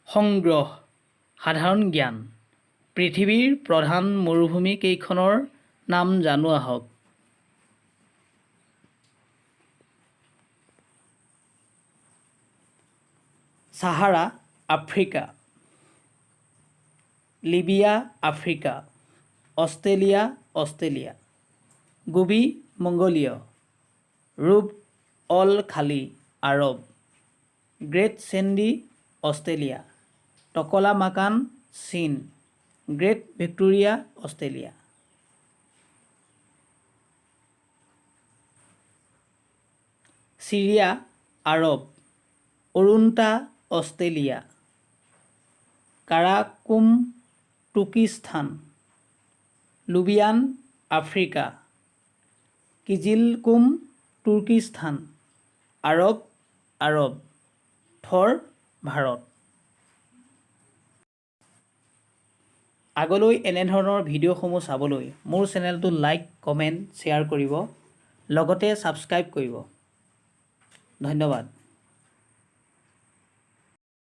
সংগ্ৰহ সাধাৰণ জ্ঞান পৃথিৱীৰ প্ৰধান মৰুভূমি কেইখনৰ নাম জানো আহক। Sahara Africa, Libya Africa, Australia, Gobi মংগোলীয়, ৰূপ অল খালী আৰব, গ্ৰেট চেণ্ডি অষ্ট্ৰেলিয়া, টকলা মাকান চীন, গ্ৰেট ভিক্টোৰিয়া অষ্ট্ৰেলিয়া। চিৰিয়া আৰব, অৰুণ্টা অষ্ট্ৰেলিয়া, কাৰাকোম তুৰ্কিস্তান, লুবিয়ান আফ্ৰিকা, কিজিলকুম তুৰ্কিস্তান, আৰব, থৰ ভাৰত। আগলৈ এনেধৰণৰ ভিডিঅ'সমূহ চাবলৈ মোৰ চেনেলটো লাইক, কমেণ্ট, শ্বেয়াৰ কৰিব, লগতে ছাবস্ক্ৰাইব কৰিব। ধন্যবাদ।